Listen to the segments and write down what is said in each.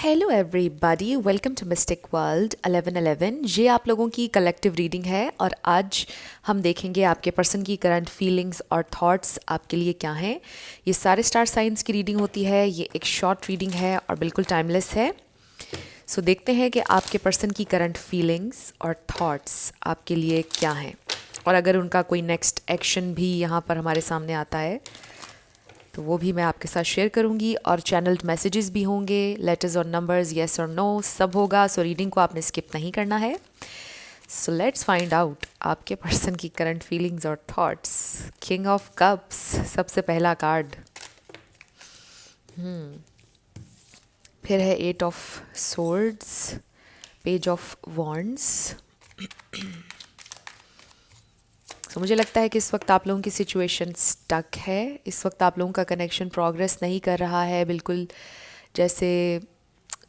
Hello everybody, welcome to mystic world 1111। ये आप लोगों की कलेक्टिव रीडिंग है और आज हम देखेंगे आपके पर्सन की करंट फीलिंग्स और थॉट्स आपके लिए क्या हैं। ये सारे स्टार साइंस की रीडिंग होती है। ये एक शॉर्ट रीडिंग है और बिल्कुल टाइमलेस है। सो देखते हैं कि आपके पर्सन की करंट फीलिंग्स और थॉट्स आपके लिए क्या हैं और अगर उनका कोई नेक्स्ट एक्शन भी यहाँ पर हमारे सामने आता है तो वो भी मैं आपके साथ शेयर करूंगी और चैनल्ड मैसेजेस भी होंगे, लेटर्स और नंबर्स, येस और नो सब होगा। सो रीडिंग को आपने स्किप नहीं करना है। सो लेट्स फाइंड आउट आपके पर्सन की करंट फीलिंग्स और थॉट्स। किंग ऑफ कप्स सबसे पहला कार्ड। फिर है eight of swords, page of wands. So मुझे लगता है कि इस वक्त आप लोगों की सिचुएशन स्टक है। इस वक्त आप लोगों का कनेक्शन प्रोग्रेस नहीं कर रहा है, बिल्कुल जैसे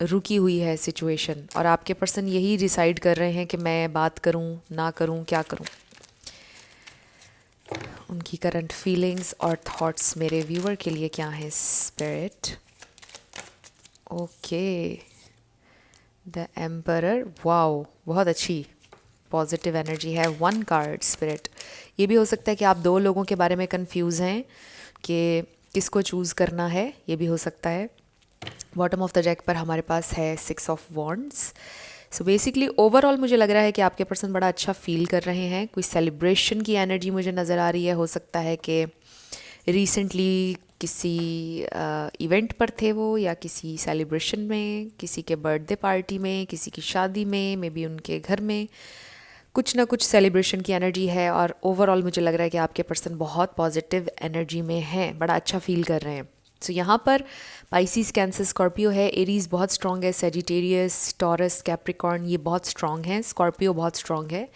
रुकी हुई है सिचुएशन। और आपके पर्सन यही डिसाइड कर रहे हैं कि मैं बात करूं ना करूं, क्या करूं। उनकी करंट फीलिंग्स और थॉट्स मेरे व्यूअर के लिए क्या है spirit. Okay, the emperor. Wow, बहुत अच्छी पॉजिटिव एनर्जी है। One card spirit. ये भी हो सकता है कि आप दो लोगों के बारे में कंफ्यूज हैं कि किसको चूज़ करना है, ये भी हो सकता है। बॉटम ऑफ द डेक पर हमारे पास है six of wands. So basically overall मुझे लग रहा है कि आपके पर्सन बड़ा अच्छा फील कर रहे हैं। कोई सेलिब्रेशन की एनर्जी मुझे नज़र आ रही है। हो सकता है कि रिसेंटली किसी इवेंट पर थे वो, या किसी सेलिब्रेशन में, किसी के बर्थडे पार्टी में, किसी की शादी में, मे बी उनके घर में कुछ ना कुछ सेलिब्रेशन की एनर्जी है। और ओवरऑल मुझे लग रहा है कि आपके पर्सन बहुत पॉजिटिव एनर्जी में हैं, बड़ा अच्छा फील कर रहे हैं। सो यहाँ पर पाइसिस, कैंसर, स्कॉर्पियो है। एरीज बहुत स्ट्रॉन्ग है। सेजिटेरियस, टॉरस, कैप्रिकॉर्न ये बहुत स्ट्रॉन्ग है। स्कॉर्पियो बहुत स्ट्रॉन्ग है।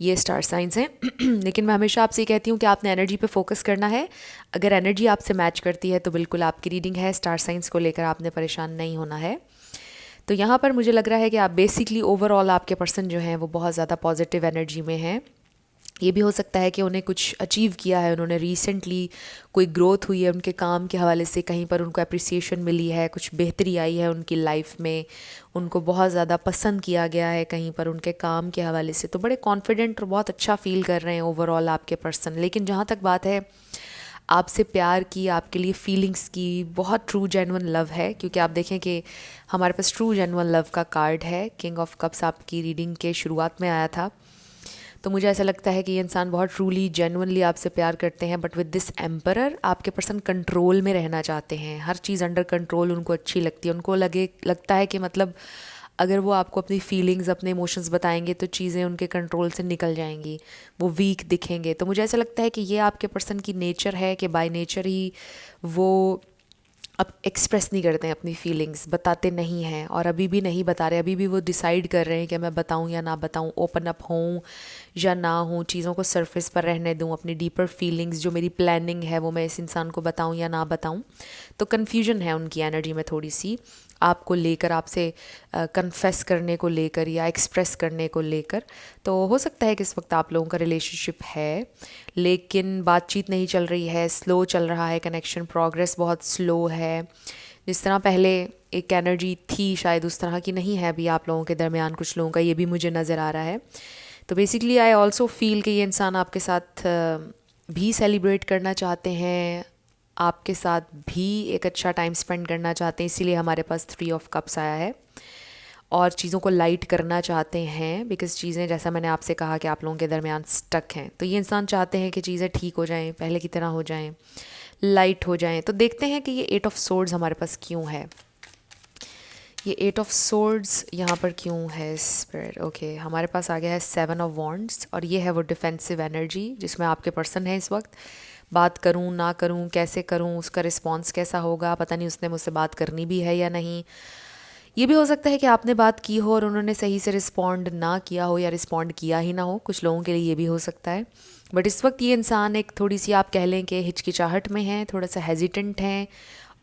ये स्टार साइंस हैं। लेकिन मैं हमेशा आपसे कहती हूँ कि आपने एनर्जी पे फोकस करना है। अगर एनर्जी आपसे मैच करती है तो बिल्कुल आपकी रीडिंग है। स्टार साइंस को लेकर आपने परेशान नहीं होना है। तो यहाँ पर मुझे लग रहा है कि आप बेसिकली ओवरऑल आपके पर्सन जो हैं वो बहुत ज़्यादा पॉजिटिव एनर्जी में हैं। ये भी हो सकता है कि उन्हें कुछ अचीव किया है, उन्होंने रिसेंटली कोई ग्रोथ हुई है उनके काम के हवाले से, कहीं पर उनको अप्रिसिएशन मिली है, कुछ बेहतरी आई है उनकी लाइफ में, उनको बहुत ज़्यादा पसंद किया गया है कहीं पर उनके काम के हवाले से। तो बड़े कॉन्फिडेंट और बहुत अच्छा फील कर रहे हैं ओवरऑल आपके पर्सन। लेकिन जहाँ तक बात है आपसे प्यार की, आपके लिए फीलिंग्स की, बहुत ट्रू जेन्युइन लव है। क्योंकि आप देखें कि हमारे पास ट्रू जेन्युइन लव का कार्ड है। किंग ऑफ कप्स आपकी रीडिंग के शुरुआत में आया था। तो मुझे ऐसा लगता है कि ये इंसान बहुत ट्रूली जेन्युइनली आपसे प्यार करते हैं। बट विद दिस एम्परर आपके पर्सन कंट्रोल में रहना चाहते हैं। हर चीज़ अंडर कंट्रोल उनको अच्छी लगती है। उनको लगता है कि मतलब अगर वो आपको अपनी फीलिंग्स, अपने इमोशंस बताएंगे तो चीज़ें उनके कंट्रोल से निकल जाएंगी, वो वीक दिखेंगे। तो मुझे ऐसा लगता है कि ये आपके पर्सन की नेचर है कि बाय नेचर ही वो अब एक्सप्रेस नहीं करते हैं अपनी फीलिंग्स, बताते नहीं हैं और अभी भी नहीं बता रहे। अभी भी वो डिसाइड कर रहे हैं कि मैं बताऊं या ना बताऊं, ओपन अप होऊं या ना हूँ, चीज़ों को सरफेस पर रहने दूं, अपनी डीपर फीलिंग्स जो मेरी प्लानिंग है वो मैं इस इंसान को बताऊं या ना बताऊं। तो कन्फ्यूजन है उनकी एनर्जी में थोड़ी सी, आपको लेकर, आपसे कन्फेस करने को लेकर या एक्सप्रेस करने को लेकर। तो हो सकता है कि इस वक्त आप लोगों का रिलेशनशिप है लेकिन बातचीत नहीं चल रही है, स्लो चल रहा है कनेक्शन, प्रोग्रेस बहुत स्लो है। जिस तरह पहले एक एनर्जी थी शायद उस तरह की नहीं है अभी आप लोगों के दरमियान, कुछ लोगों का ये भी मुझे नज़र आ रहा है। तो बेसिकली आई ऑल्सो फील कि ये इंसान आपके साथ भी सेलिब्रेट करना चाहते हैं, आपके साथ भी एक अच्छा टाइम स्पेंड करना चाहते हैं। इसीलिए हमारे पास थ्री ऑफ कप्स आया है और चीज़ों को लाइट करना चाहते हैं। बिकॉज़ चीज़ें, जैसा मैंने आपसे कहा कि आप लोगों के दरमियान स्टक हैं, तो ये इंसान चाहते हैं कि चीज़ें ठीक हो जाएं, पहले की तरह हो जाएं, लाइट हो जाएं। तो देखते हैं कि ये एट ऑफ सोर्ड्स हमारे पास क्यों है। ये एट ऑफ सोर्ड्स यहाँ पर क्यों है स्पिरिट। ओके, हमारे पास आ गया है सेवन ऑफ वॉन्ड्स और ये है वो डिफेंसिव एनर्जी जिसमें आपके पर्सन है इस वक्त। बात करूँ ना करूँ, कैसे करूँ, उसका रिस्पॉन्स कैसा होगा, पता नहीं उसने मुझसे बात करनी भी है या नहीं। ये भी हो सकता है कि आपने बात की हो और उन्होंने सही से रिस्पॉन्ड ना किया हो या रिस्पॉन्ड किया ही ना हो, कुछ लोगों के लिए ये भी हो सकता है। बट इस वक्त ये इंसान एक थोड़ी सी, आप कह लें कि हिचकिचाहट में है, थोड़ा सा हेजिटेंट हैं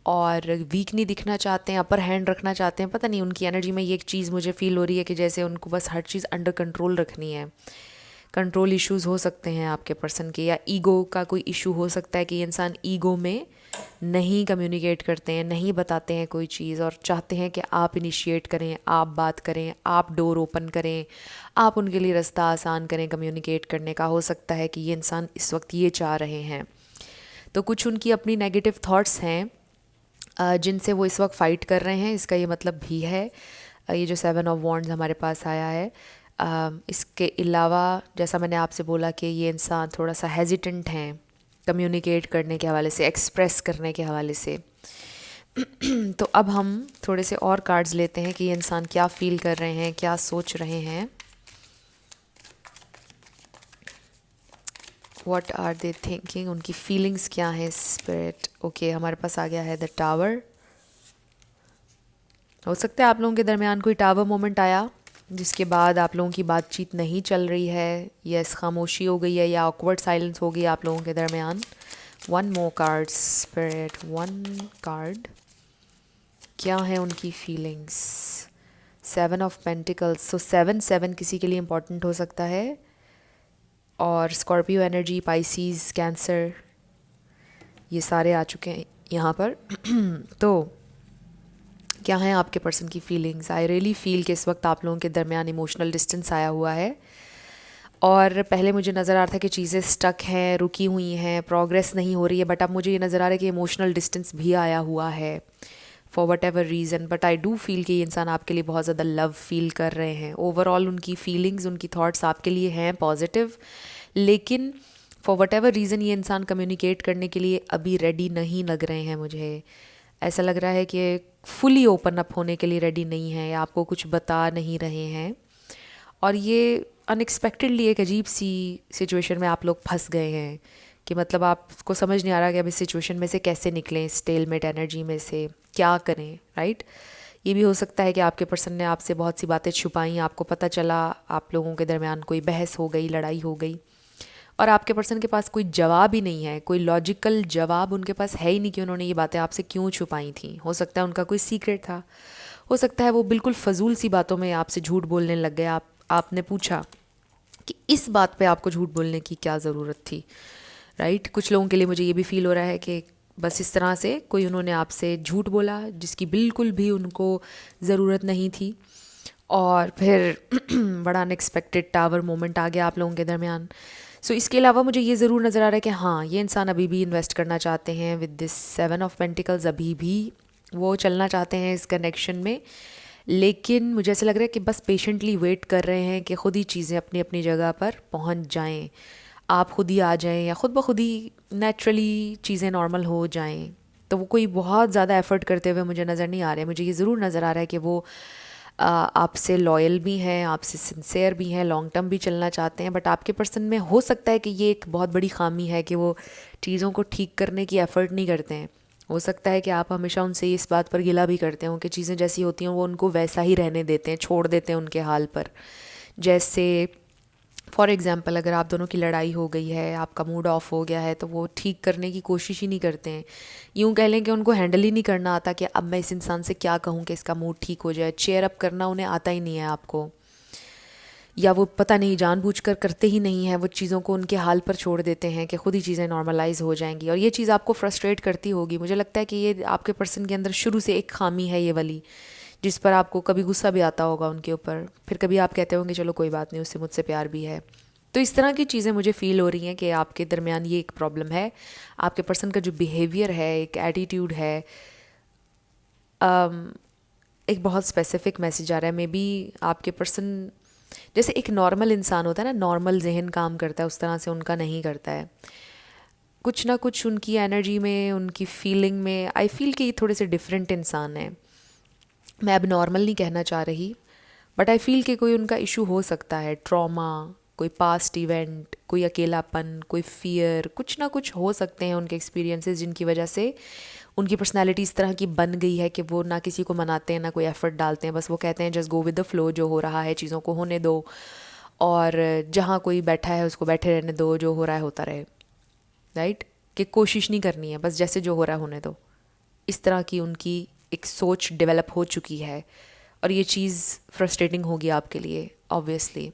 और वीक नहीं दिखना चाहते हैं, अपर हैंड रखना चाहते हैं। पता नहीं उनकी एनर्जी में ये एक चीज़ मुझे फील हो रही है कि जैसे उनको बस हर चीज़ अंडर कंट्रोल रखनी है। कंट्रोल इश्यूज़ हो सकते हैं आपके पर्सन के, या ईगो का कोई इशू हो सकता है कि ये इंसान ईगो में नहीं कम्युनिकेट करते हैं, नहीं बताते हैं कोई चीज़ और चाहते हैं कि आप इनिशिएट करें, आप बात करें, आप डोर ओपन करें, आप उनके लिए रास्ता आसान करें कम्युनिकेट करने का। हो सकता है कि ये इंसान इस वक्त ये चाह रहे हैं। तो कुछ उनकी अपनी नेगेटिव थॉट्स हैं जिनसे वो इस वक्त फ़ाइट कर रहे हैं, इसका ये मतलब भी है। ये जो 7 ऑफ वॉन्ड्स हमारे पास आया है, इसके अलावा जैसा मैंने आपसे बोला कि ये इंसान थोड़ा सा हेजिटेंट हैं कम्युनिकेट करने के हवाले से, एक्सप्रेस करने के हवाले से। तो अब हम थोड़े से और कार्ड्स लेते हैं कि ये इंसान क्या फ़ील कर रहे हैं, क्या सोच रहे हैं। व्हाट आर दे थिंकिंग, उनकी फीलिंग्स क्या हैं स्पिरिट। ओके, हमारे पास आ गया है द टावर। हो सकता है आप लोगों के दरमियान कोई टावर मोमेंट आया जिसके बाद आप लोगों की बातचीत नहीं चल रही है, यस खामोशी हो गई है या ऑकवर्ड साइलेंस हो गई आप लोगों के दरमियान। One more card spirit, one card. क्या है उनकी फीलिंग्स। 7 ऑफ पेंटिकल्स, सो 7 किसी के लिए इम्पोर्टेंट हो सकता है। और स्कॉर्पियो एनर्जी, पाइसीज, कैंसर, ये सारे आ चुके हैं यहाँ पर। तो क्या है आपके पर्सन की फीलिंग्स। आई रियली फील कि इस वक्त आप लोगों के दरमियान इमोशनल डिस्टेंस आया हुआ है और पहले मुझे नज़र आ रहा था कि चीज़ें स्टक हैं, रुकी हुई हैं, प्रोग्रेस नहीं हो रही है, बट अब मुझे ये नज़र आ रहा है कि इमोशनल डिस्टेंस भी आया हुआ है for what ever reason. But I do feel कि ये इंसान आपके लिए बहुत ज़्यादा लव फील कर रहे हैं। ओवरऑल उनकी फीलिंग्स, उनकी थॉट्स आपके लिए हैं पॉजिटिव, लेकिन फॉर वट एवर रीज़न ये इंसान कम्युनिकेट करने के लिए अभी रेडी नहीं लग रहे हैं। मुझे ऐसा लग रहा है कि फुली ओपन अप होने के लिए रेडी नहीं है या आपको कुछ बता नहीं रहे हैं। और ये अनएक्सपेक्टेडली एक अजीब सी सिचुएशन में आप लोग फंस गए हैं कि मतलब आपको समझ नहीं आ रहा कि अब इस सिचुएशन में से कैसे निकलें, स्टेलमेट एनर्जी में से क्या करें, राइट। ये भी हो सकता है कि आपके पर्सन ने आपसे बहुत सी बातें छुपाई, आपको पता चला, आप लोगों के दरमियान कोई बहस हो गई, लड़ाई हो गई और आपके पर्सन के पास कोई जवाब ही नहीं है, कोई लॉजिकल जवाब उनके पास है ही नहीं कि उन्होंने ये बातें आपसे क्यों छुपाई थी। हो सकता है उनका कोई सीक्रेट था, हो सकता है वो बिल्कुल फजूल सी बातों में आपसे झूठ बोलने लग गए। आपने पूछा कि इस बात पे आपको झूठ बोलने की क्या ज़रूरत थी, राइट। कुछ लोगों के लिए मुझे ये भी फील हो रहा है कि बस इस तरह से कोई उन्होंने आपसे झूठ बोला जिसकी बिल्कुल भी उनको ज़रूरत नहीं थी और फिर बड़ा अनएक्सपेक्टेड टावर मोमेंट आ गया आप लोगों के दरमियान। सो इसके अलावा मुझे ये ज़रूर नज़र आ रहा है कि हाँ, ये इंसान अभी भी इन्वेस्ट करना चाहते हैं विद दिस 7 ऑफ पेंटिकल्स, अभी भी वो चलना चाहते हैं इस कनेक्शन में, लेकिन मुझे ऐसा लग रहा है कि बस पेशेंटली वेट कर रहे हैं कि ख़ुद ही चीज़ें अपनी अपनी जगह पर पहुंच जाएं, आप खुद ही आ जाएं या ख़ुद ब खुद ही नेचुरली चीज़ें नॉर्मल हो जाएं। तो वो कोई बहुत ज़्यादा एफ़र्ट करते हुए मुझे नज़र नहीं आ रहे हैं। मुझे ये ज़रूर नज़र आ रहा है कि वो आपसे लॉयल भी हैं, आपसे सिंसेयर भी हैं, लॉन्ग टर्म भी चलना चाहते हैं। बट आपके पर्सन में हो सकता है कि ये एक बहुत बड़ी खामी है कि वो चीज़ों को ठीक करने की एफ़र्ट नहीं करते हैं। हो सकता है कि आप हमेशा उनसे इस बात पर गिला भी करते हो कि चीज़ें जैसी होती हैं वो उनको वैसा ही रहने देते हैं, छोड़ देते हैं उनके हाल पर। जैसे फॉर एग्ज़ाम्पल अगर आप दोनों की लड़ाई हो गई है, आपका मूड ऑफ हो गया है, तो वो ठीक करने की कोशिश ही नहीं करते हैं। यूँ कह लें कि उनको हैंडल ही नहीं करना आता कि अब मैं इस इंसान से क्या कहूँ कि इसका मूड ठीक हो जाए। चेयर अप करना उन्हें आता ही नहीं है आपको, या वो पता नहीं जानबूझकर करते ही नहीं है, वो चीज़ों को उनके हाल पर छोड़ देते हैं कि खुद ही चीज़ें नॉर्मलाइज हो जाएंगी। और ये चीज़ आपको फ्रस्ट्रेट करती होगी। मुझे लगता है कि ये आपके पर्सन के अंदर शुरू से एक खामी है ये वाली, जिस पर आपको कभी गुस्सा भी आता होगा उनके ऊपर, फिर कभी आप कहते होंगे चलो कोई बात नहीं, उससे मुझसे प्यार भी है। तो इस तरह की चीज़ें मुझे फ़ील हो रही हैं कि आपके दरमियान ये एक प्रॉब्लम है। आपके पर्सन का जो बिहेवियर है, एक एटीट्यूड है, एक बहुत स्पेसिफिक मैसेज आ रहा है। मे बी आपके पर्सन जैसे एक नॉर्मल इंसान होता है ना, नॉर्मल जहन काम करता है, उस तरह से उनका नहीं करता है। कुछ ना कुछ उनकी एनर्जी में, उनकी फीलिंग में आई फील कि ये थोड़े से डिफरेंट इंसान है। मैं अब नॉर्मल नहीं कहना चाह रही, बट आई फील कि कोई उनका इशू हो सकता है, ट्रॉमा, कोई पास्ट इवेंट, कोई अकेलापन, कोई फियर, कुछ ना कुछ हो सकते हैं उनके एक्सपीरियंसेस जिनकी वजह से उनकी पर्सनैलिटी इस तरह की बन गई है कि वो ना किसी को मनाते हैं, ना कोई एफ़र्ट डालते हैं। बस वो कहते हैं just go with the flow, जो हो रहा है चीज़ों को होने दो, और जहाँ कोई बैठा है उसको बैठे रहने दो, जो हो रहा है होता रहे, राइट। कि कोशिश नहीं करनी है, बस जैसे जो हो रहा है होने दो। इस तरह की उनकी एक सोच डेवलप हो चुकी है और ये चीज़ फ्रस्ट्रेटिंग होगी आपके लिए ऑब्वियसली।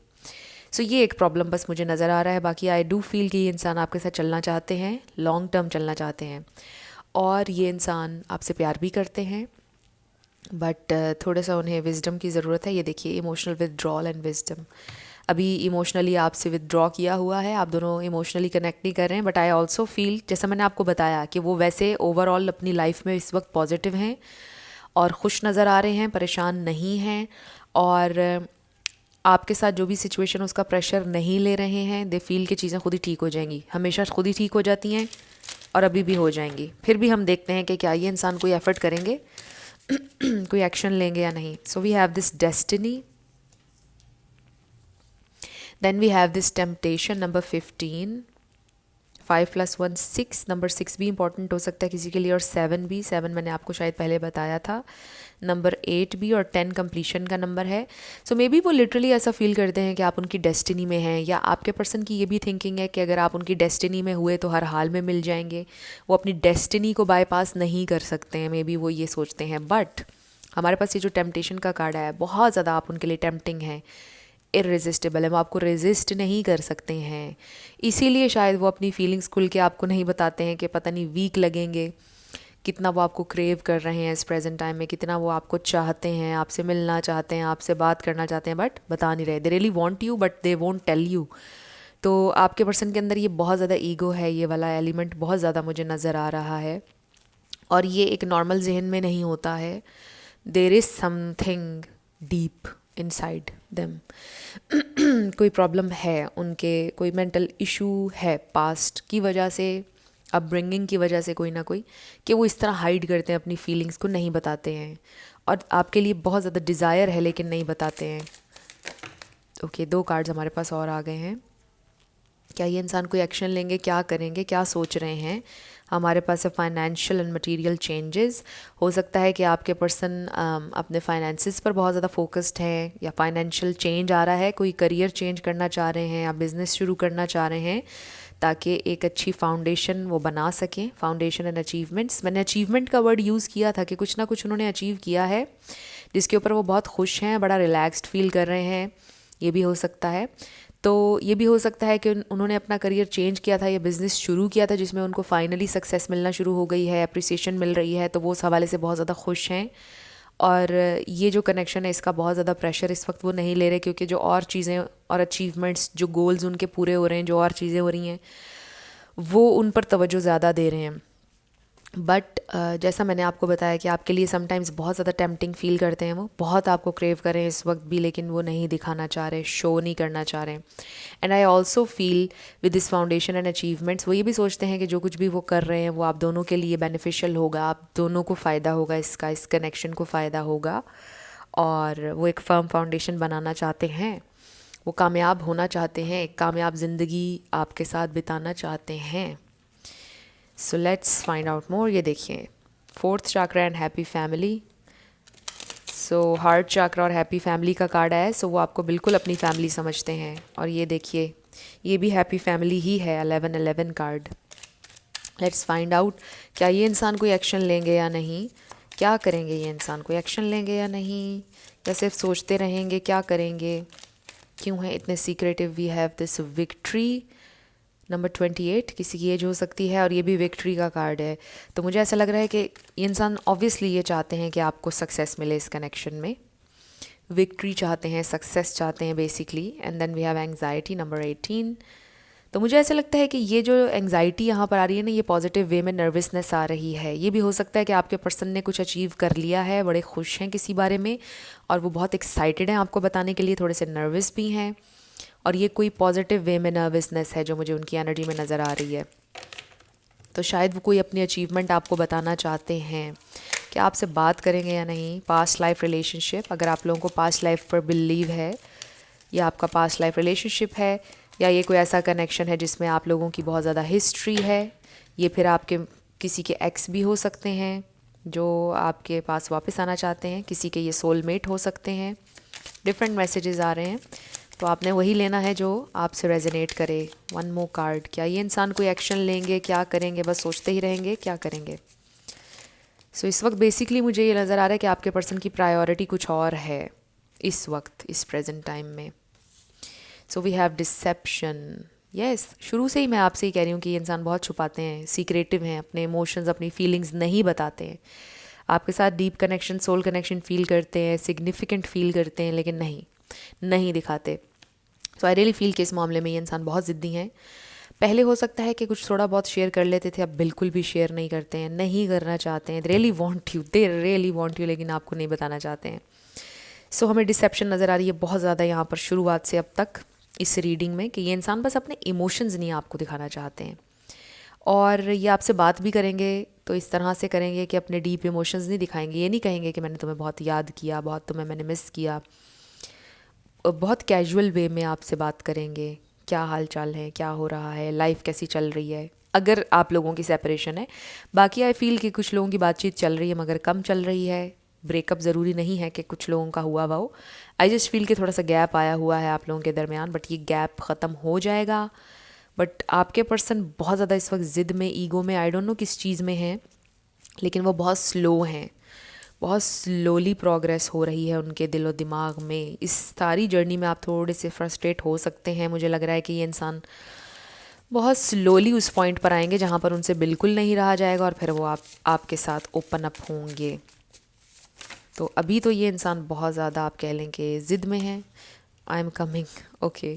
सो ये एक प्रॉब्लम बस मुझे नज़र आ रहा है। बाकी आई डू फील कि ये इंसान आपके साथ चलना चाहते हैं, लॉन्ग टर्म चलना चाहते हैं। और ये इंसान आपसे प्यार भी करते हैं, बट थोड़ा सा उन्हें विजडम की ज़रूरत है। ये देखिए, इमोशनल विदड्रॉल एंड विजडम। अभी इमोशनली आपसे विदड्रॉ किया हुआ है, आप दोनों इमोशनली कनेक्ट नहीं कर रहे हैं, बट आई ऑल्सो फील, जैसा मैंने आपको बताया, कि वो वैसे ओवरऑल अपनी लाइफ में इस वक्त पॉजिटिव हैं और खुश नज़र आ रहे हैं, परेशान नहीं हैं, और आपके साथ जो भी सिचुएशन उसका प्रेशर नहीं ले रहे हैं। दे फील कि चीज़ें खुद ही ठीक हो जाएंगी, हमेशा खुद ही ठीक हो जाती हैं और अभी भी हो जाएंगी। फिर भी हम देखते हैं कि क्या ये इंसान कोई एफर्ट करेंगे, कोई एक्शन लेंगे या नहीं। So we have this destiny, then we have this temptation, number 15। 5 + 1 6, number 6 भी इंपॉर्टेंट हो सकता है किसी के लिए, और 7 भी। 7 मैंने आपको शायद पहले बताया था। नंबर 8 भी, और 10 कंप्लीशन का नंबर है। सो मे बी वो लिटरली ऐसा फील करते हैं कि आप उनकी डेस्टिनी में हैं, या आपके पर्सन की ये भी थिंकिंग है कि अगर आप उनकी डेस्टिनी में हुए तो हर हाल में मिल जाएंगे। वो अपनी डेस्टिनी को बाईपास नहीं कर सकते हैं, मे बी वो ये सोचते हैं। बट हमारे पास ये जो टेम्पटेशन का कार्ड है, बहुत ज़्यादा आप उनके लिए टेम्पटिंग है, इररेजिस्टेबल है, वो आपको रेजिस्ट नहीं कर सकते हैं। इसीलिए शायद वो अपनी फीलिंग्स खुल के आपको नहीं बताते हैं कि पता नहीं वीक लगेंगे, कितना वो आपको क्रेव कर रहे हैं इस प्रेजेंट टाइम में, कितना वो आपको चाहते हैं, आपसे मिलना चाहते हैं, आपसे बात करना चाहते हैं, बट बता नहीं रहे। They really want you but they won't tell you. तो आपके पर्सन के अंदर ये बहुत ज़्यादा ईगो है, ये वाला एलिमेंट बहुत ज़्यादा मुझे नज़र आ रहा है, और ये एक नॉर्मल जहन में नहीं होता है। There is something deep inside them. कोई प्रॉब्लम है उनके, कोई मेंटल इशू है पास्ट की वजह से, अपब्रिंगिंग की वजह से, कोई ना कोई, कि वो इस तरह हाइड करते हैं, अपनी फीलिंग्स को नहीं बताते हैं, और आपके लिए बहुत ज़्यादा डिज़ायर है लेकिन नहीं बताते हैं। ओके, 2 कार्ड्स हमारे पास और आ गए हैं। क्या ये इंसान कोई एक्शन लेंगे, क्या करेंगे, क्या सोच रहे हैं? हमारे पास है फाइनेंशियल एंड मटेरियल चेंजेस। हो सकता है कि आपके पर्सन अपने फाइनेंसिस पर बहुत ज़्यादा फोकस्ड हैं, या फाइनेंशियल चेंज आ रहा है, कोई करियर चेंज करना चाह रहे हैं, या बिज़नेस शुरू करना चाह रहे हैं, ताकि एक अच्छी फाउंडेशन वो बना सकें। फाउंडेशन एंड अचीवमेंट्स, मैंने अचीवमेंट का वर्ड यूज़ किया था कि कुछ ना कुछ उन्होंने अचीव किया है जिसके ऊपर वो बहुत खुश हैं, बड़ा रिलैक्स्ड फील कर रहे हैं, ये भी हो सकता है। तो ये भी हो सकता है कि उन्होंने अपना करियर चेंज किया था या बिज़नेस शुरू किया था जिसमें उनको फाइनली सक्सेस मिलना शुरू हो गई है, अप्रिसिएशन मिल रही है, तो वो उस हवाले से बहुत ज़्यादा खुश हैं। और ये जो कनेक्शन है, इसका बहुत ज़्यादा प्रेशर इस वक्त वो नहीं ले रहे, क्योंकि जो और चीज़ें और अचीवमेंट्स, जो गोल्स उनके पूरे हो रहे हैं, जो और चीज़ें हो रही हैं, वो उन पर तवज्जो ज़्यादा दे रहे हैं। बट जैसा मैंने आपको बताया कि आपके लिए समटाइम्स बहुत ज़्यादा टेम्पटिंग फील करते हैं, वो बहुत आपको क्रेव कर रहे हैं इस वक्त भी, लेकिन वो नहीं दिखाना चाह रहे, शो नहीं करना चाह रहे। And I also feel with this foundation and achievements, वो ये भी सोचते हैं कि जो कुछ भी वो कर रहे हैं वो आप दोनों के लिए बेनिफिशियल होगा, आप दोनों को फ़ायदा होगा, इसका, इस कनेक्शन को फ़ायदा होगा, और वो एक फर्म फाउंडेशन बनाना चाहते हैं, वो कामयाब होना चाहते हैं, एक कामयाब ज़िंदगी आपके साथ बिताना चाहते हैं। सो लेट्स फाइंड आउट मोर। ये देखिए, 4th चक्र and happy family. So heart चक्र और हैप्पी फैमिली का कार्ड आया है, सो वो आपको बिल्कुल अपनी फैमिली समझते हैं। और ये देखिए, ये भी हैप्पी फैमिली ही है, 11-11 कार्ड। लेट्स फाइंड आउट, क्या ये इंसान कोई एक्शन लेंगे या नहीं, क्या करेंगे ये इंसान, कोई एक्शन लेंगे या नहीं, या सिर्फ सोचते रहेंगे, क्या करेंगे, क्यों है इतने secretive. We have this victory, number 28, किसी की एज हो सकती है, और ये भी विक्ट्री का कार्ड है। तो मुझे ऐसा लग रहा है कि ये इंसान ऑब्वियसली ये चाहते हैं कि आपको सक्सेस मिले इस कनेक्शन में, विक्ट्री चाहते हैं, सक्सेस चाहते हैं basically. And then we have anxiety, number 18। तो मुझे ऐसा लगता है कि ये जो एंग्जाइटी यहाँ पर आ रही है ना, ये पॉजिटिव वे में नर्वसनेस आ रही है। ये भी हो सकता है कि आपके पर्सन ने कुछ अचीव कर लिया है, बड़े खुश हैं किसी बारे में, और वो बहुत एक्साइटेड हैं आपको बताने के लिए, थोड़े से नर्वस भी हैं, और ये कोई पॉजिटिव वे में नर्वसनेस है जो मुझे उनकी एनर्जी में नज़र आ रही है। तो शायद वो कोई अपनी अचीवमेंट आपको बताना चाहते हैं। क्या आपसे बात करेंगे या नहीं? पास्ट लाइफ रिलेशनशिप, अगर आप लोगों को पास्ट लाइफ पर बिलीव है, या आपका पास्ट लाइफ रिलेशनशिप है, या ये कोई ऐसा कनेक्शन है जिसमें आप लोगों की बहुत ज़्यादा हिस्ट्री है, ये फिर आपके किसी के एक्स भी हो सकते हैं जो आपके पास वापस आना चाहते हैं, किसी के ये सोलमेट हो सकते हैं। डिफरेंट मैसेजेस आ रहे हैं, तो आपने वही लेना है जो आपसे रेजोनेट करे। 1 मोर कार्ड, क्या ये इंसान कोई एक्शन लेंगे, क्या करेंगे, बस सोचते ही रहेंगे, क्या करेंगे। सो इस वक्त बेसिकली मुझे ये नज़र आ रहा है कि आपके पर्सन की प्रायोरिटी कुछ और है इस वक्त, इस प्रेजेंट टाइम में। So we have deception, yes शुरू से ही मैं आपसे ही कह रही हूँ कि ये इंसान बहुत छुपाते हैं, सीक्रेटिव हैं, अपने इमोशंस अपनी फीलिंग्स नहीं बताते हैं। आपके साथ deep connection, soul connection feel करते हैं, सिग्निफिकेंट फील करते हैं, लेकिन नहीं दिखाते। सो आई रियली फील कि इस मामले में ये इंसान बहुत ज़िद्दी हैं। पहले हो सकता है कि कुछ थोड़ा बहुत शेयर कर लेते थे, अब बिल्कुल भी शेयर नहीं करते हैं, नहीं करना चाहते हैं। दे रियली वॉन्ट यू, लेकिन आपको नहीं बताना चाहते हैं। सो हमें डिसेप्शन नज़र आ रही है बहुत ज़्यादा यहाँ पर शुरुआत से अब तक इस रीडिंग में, कि ये इंसान बस अपने इमोशंस नहीं आपको दिखाना चाहते हैं। और ये आपसे बात भी करेंगे तो इस तरह से करेंगे कि अपने डीप इमोशंस नहीं दिखाएंगे। ये नहीं कहेंगे कि मैंने तुम्हें बहुत याद किया, बहुत तुम्हें मैंने मिस किया। बहुत कैजुअल वे में आपसे बात करेंगे, क्या हाल चाल है, क्या हो रहा है, लाइफ कैसी चल रही है, अगर आप लोगों की सेपरेशन है। बाकी आई फील कि कुछ लोगों की बातचीत चल रही है मगर कम चल रही है। ब्रेकअप ज़रूरी नहीं है कि कुछ लोगों का हुआ हो। आई जस्ट फील कि थोड़ा सा गैप आया हुआ है आप लोगों के दरमियान, बट ये गैप ख़त्म हो जाएगा। बट आपके पर्सन बहुत ज़्यादा इस वक्त ज़िद में, ईगो में, आई डोंट नो किस चीज़ में हैं, लेकिन वो बहुत स्लो हैं। बहुत स्लोली प्रोग्रेस हो रही है उनके दिलो दिमाग में। इस सारी जर्नी में आप थोड़े से फ्रस्ट्रेट हो सकते हैं। मुझे लग रहा है कि ये इंसान बहुत स्लोली उस पॉइंट पर आएंगे जहाँ पर उनसे बिल्कुल नहीं रहा जाएगा, और फिर वो आपके साथ ओपन अप होंगे। तो अभी तो ये इंसान बहुत ज़्यादा आप कह लें कि ज़िद में है। I am coming, okay.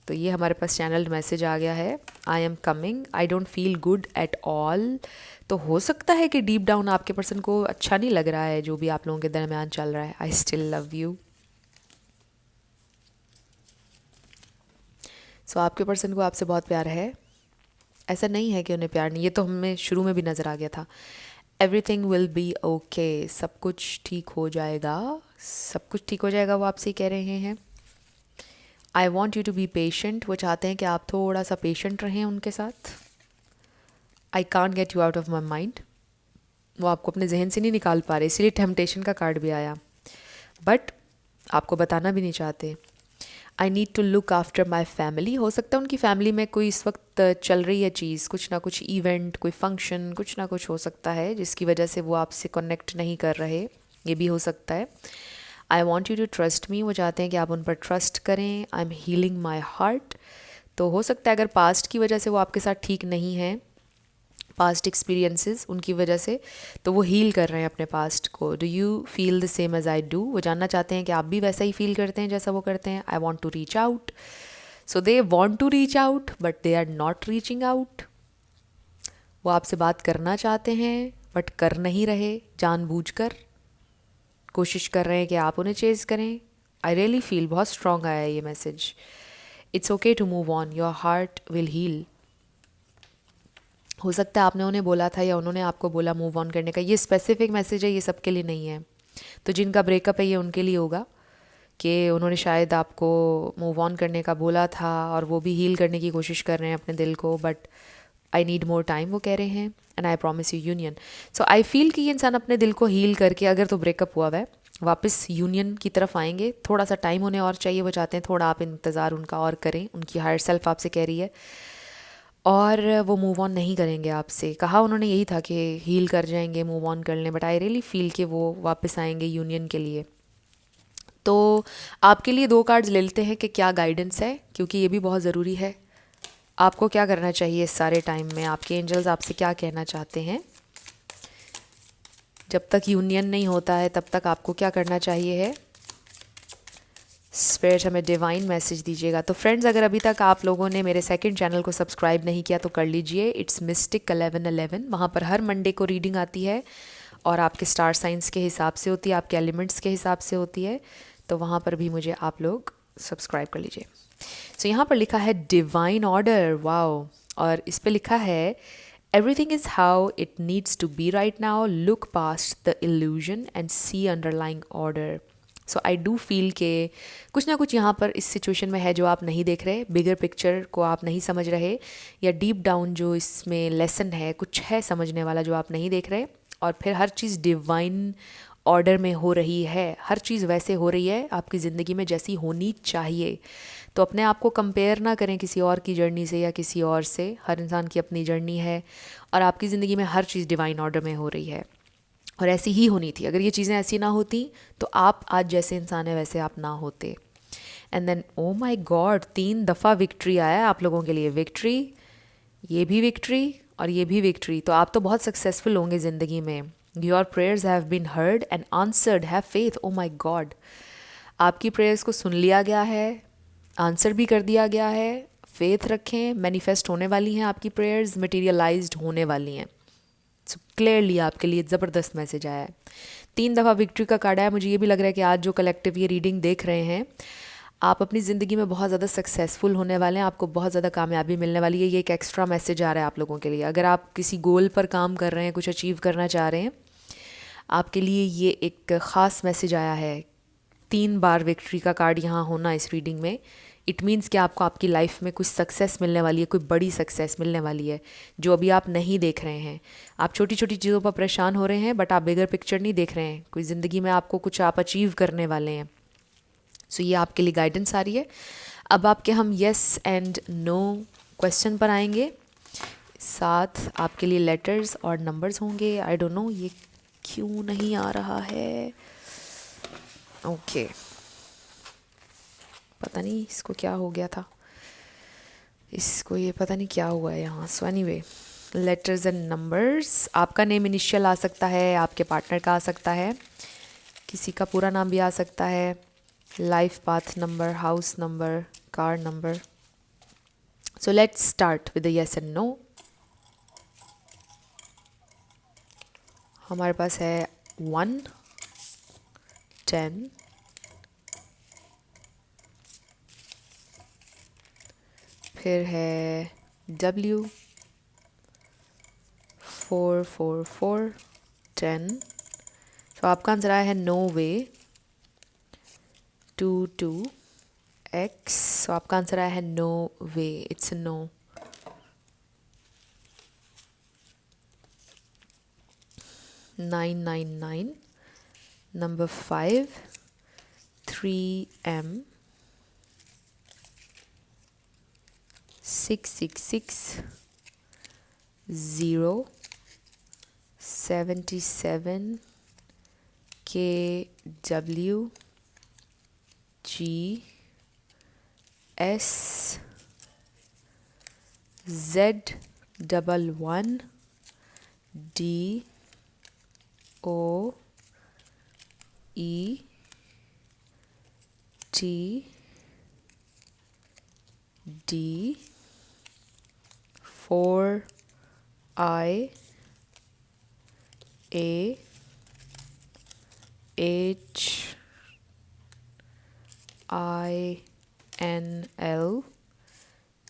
तो ये हमारे पास चैनल मैसेज आ गया है, I am coming, I don't feel good at all. तो हो सकता है कि डीप डाउन आपके पर्सन को अच्छा नहीं लग रहा है जो भी आप लोगों के दरमियान चल रहा है। I still love you. So आपके पर्सन को आपसे बहुत प्यार है। ऐसा नहीं है कि उन्हें प्यार नहीं, ये तो हमें शुरू में भी नज़र आ गया था। एवरीथिंग विल बी ओके, सब कुछ ठीक हो जाएगा, सब कुछ ठीक हो जाएगा, वो आपसे ही कह रहे हैं। I want you to be patient, वो चाहते हैं कि आप थोड़ा सा पेशेंट रहें उनके साथ। I can't get you out of my mind, वो आपको अपने जहन से नहीं निकाल पा रहे, इसीलिए टेम्पटेशन का कार्ड भी आया, बट आपको बताना भी नहीं चाहते। I need to look after my family, हो सकता है उनकी फैमिली में कोई इस वक्त चल रही है चीज़, कुछ ना कुछ इवेंट, कोई फंक्शन, कुछ ना कुछ हो सकता है जिसकी वजह से वो आपसे कनेक्ट नहीं कर रहे, ये भी हो सकता है। I want you to trust me, वो चाहते हैं कि आप उन पर ट्रस्ट करें। I am healing my heart, तो हो सकता है अगर पास्ट की वजह से वो आपके साथ ठीक नहीं है, पास्ट एक्सपीरियंसेस उनकी वजह से, तो वो हील कर रहे हैं अपने पास्ट को। Do you feel the same as I do, वो जानना चाहते हैं कि आप भी वैसा ही फील करते हैं जैसा वो करते हैं। I want to reach out, so they want to reach out but they are not reaching out. वो आपसे बात करना चाहते हैं बट कर नहीं रहे, जानबूझकर कोशिश कर रहे हैं कि आप उन्हें चेज़ करें। आई रियली फील बहुत स्ट्रॉन्ग आया है ये message. It's okay to move on, your heart will heal. हो सकता है आपने उन्हें बोला था या उन्होंने आपको बोला मूव ऑन करने का, ये स्पेसिफिक मैसेज है, ये सबके लिए नहीं है। तो जिनका ब्रेकअप है ये उनके लिए होगा कि उन्होंने शायद आपको मूव ऑन करने का बोला था और वो भी हील करने की कोशिश कर रहे हैं अपने दिल को, but I need more time वो कह रहे हैं, and I promise you union. So I feel कि ये इंसान अपने दिल को हील करके, अगर तो ब्रेकअप हुआ है, वापस यूनियन की तरफ आएंगे। थोड़ा सा टाइम उन्हें और चाहिए, वो चाहते हैं थोड़ा आप इंतज़ार उनका और करें, उनकी हायर सेल्फ आपसे कह रही है, और वो मूव ऑन नहीं करेंगे आपसे। कहा उन्होंने यही था कि हील कर जाएंगे, मूव ऑन कर लें, बट आई रियली फील कि वो वापस आएंगे यूनियन के लिए। तो आपके लिए 2 कार्ड्स ले लेते हैं कि क्या गाइडेंस है, क्योंकि ये भी बहुत ज़रूरी है। आपको क्या करना चाहिए इस सारे टाइम में, आपके एंजल्स आपसे क्या कहना चाहते हैं। जब तक यूनियन नहीं होता है तब तक आपको क्या करना चाहिए है। स्पिरिट हमें डिवाइन मैसेज दीजिएगा। तो फ्रेंड्स, अगर अभी तक आप लोगों ने मेरे सेकंड चैनल को सब्सक्राइब नहीं किया तो कर लीजिए, इट्स मिस्टिक 1111। वहाँ पर हर मंडे को रीडिंग आती है और आपके स्टार साइंस के हिसाब से होती है, आपके एलिमेंट्स के हिसाब से होती है, तो वहाँ पर भी मुझे आप लोग सब्सक्राइब कर लीजिए। सो यहाँ पर लिखा है डिवाइन ऑर्डर, वाओ, और इस पर लिखा है everything is how it needs to be right now, look past the illusion and see underlying order. So I do feel के कुछ ना कुछ यहाँ पर इस सिचुएशन में है जो आप नहीं देख रहे, बिगर पिक्चर को आप नहीं समझ रहे, या डीप डाउन जो इसमें लेसन है, कुछ है समझने वाला जो आप नहीं देख रहे, और फिर हर चीज़ डिवाइन ऑर्डर में हो रही है, हर चीज़ वैसे हो रही है आपकी ज़िंदगी में जैसी होनी चाहिए। तो अपने आप को कंपेयर ना करें किसी और की जर्नी से या किसी और से, हर इंसान की अपनी जर्नी है और आपकी ज़िंदगी में हर चीज़ डिवाइन ऑर्डर में हो रही है और ऐसी ही होनी थी। अगर ये चीज़ें ऐसी ना होती तो आप आज जैसे इंसान है वैसे आप ना होते। And then oh my god 3 दफ़ा विक्ट्री आया है आप लोगों के लिए. विक्ट्री, ये भी विक्ट्री और ये भी विक्ट्री. तो आप तो बहुत सक्सेसफुल होंगे ज़िंदगी में. Your prayers have been heard and answered. Have faith. Oh my god, आपकी प्रेयर्स को सुन लिया गया है, आंसर भी कर दिया गया है. फेथ रखें, मैनिफेस्ट होने वाली हैं आपकी प्रेयर्स, मटेरियलाइज्ड होने वाली हैं. सो क्लियरली आपके लिए ज़बरदस्त मैसेज आया है. 3 दफ़ा विक्ट्री का कार्ड आया. मुझे ये भी लग रहा है कि आज जो कलेक्टिव ये रीडिंग देख रहे हैं, आप अपनी ज़िंदगी में बहुत ज़्यादा सक्सेसफुल होने वाले हैं. आपको बहुत ज़्यादा कामयाबी मिलने वाली है. ये एक एक्स्ट्रा मैसेज आ रहा है आप लोगों के लिए. अगर आप किसी गोल पर काम कर रहे हैं, कुछ अचीव करना चाह रहे हैं, आपके लिए ये एक ख़ास मैसेज आया है. 3 बार विक्ट्री का कार्ड यहाँ होना इस रीडिंग में, इट मीन्स कि आपको आपकी लाइफ में कुछ सक्सेस मिलने वाली है, कोई बड़ी सक्सेस मिलने वाली है जो अभी आप नहीं देख रहे हैं. आप छोटी छोटी चीज़ों पर परेशान हो रहे हैं, बट आप बिगर पिक्चर नहीं देख रहे हैं. कोई ज़िंदगी में आपको कुछ आप अचीव करने वाले हैं. सो ये आपके लिए गाइडेंस आ रही है. अब आपके हम येस एंड नो क्वेश्चन पर आएंगे. साथ आपके लिए लेटर्स और नंबर्स होंगे. आई डोंट नो ये क्यों नहीं आ रहा है. ओके, पता नहीं इसको क्या हो गया था, इसको ये पता नहीं क्या हुआ है यहाँ. So anyway, letters and numbers. आपका नेम इनिशियल आ सकता है, आपके पार्टनर का आ सकता है, किसी का पूरा नाम भी आ सकता है. Life path number, house number, car number. So let's start with the yes and no. हमारे पास है 1, 10, फिर है W, 4, 4, 4, 10. तो आपका आंसर आया है नो वे. 2, 2, X. तो आपका आंसर आया है no way. It's no. 9, 9, 9. Number 5, 3M. 6, 6, 6, 0, 77, KW, G, S, Z, 11, D, O, E, T, D, 4, I, A, H, I, N, L,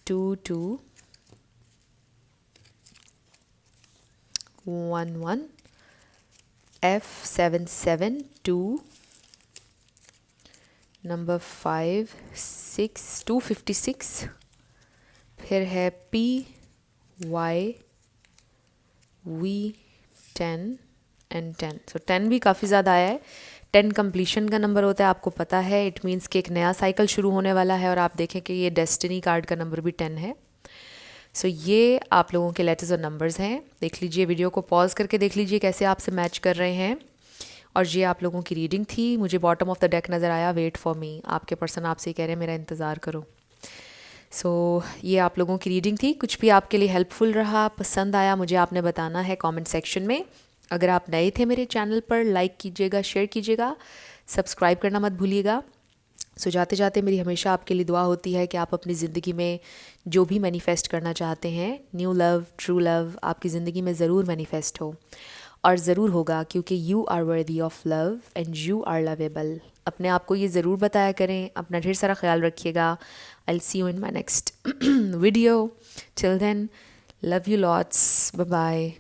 2, 2, 1, 1, F, 7, 7, 2, number 5, 6, 256. फिर है P, Y, V, 10 एंड 10. सो 10 भी काफ़ी ज़्यादा आया है. 10 कंप्लीशन का नंबर होता है, आपको पता है. इट मीन्स कि एक नया साइकिल शुरू होने वाला है. और आप देखें कि ये डेस्टिनी कार्ड का नंबर भी 10 है. सो ये आप लोगों के लेटर्स और नंबर्स हैं. देख लीजिए, वीडियो को पॉज करके देख लीजिए कैसे आपसे मैच कर रहे हैं. और ये आप लोगों की रीडिंग थी. मुझे बॉटम ऑफ द डेक नज़र आया, वेट फॉर मी. आपके पर्सन आपसे कह रहे हैं मेरा इंतज़ार करो. सो ये आप लोगों की रीडिंग थी. कुछ भी आपके लिए हेल्पफुल रहा, पसंद आया, मुझे आपने बताना है कमेंट सेक्शन में. अगर आप नए थे मेरे चैनल पर, लाइक कीजिएगा, शेयर कीजिएगा, सब्सक्राइब करना मत भूलिएगा. सो जाते जाते मेरी हमेशा आपके लिए दुआ होती है कि आप अपनी ज़िंदगी में जो भी मैनिफेस्ट करना चाहते हैं, न्यू लव, ट्रू लव, आपकी ज़िंदगी में ज़रूर मैनिफेस्ट हो. और ज़रूर होगा, क्योंकि you are worthy of love and you are lovable. अपने आप को ये ज़रूर बताया करें. अपना ढेर सारा ख्याल रखिएगा. I will see you in my next video. Till then, love you lots. Bye bye.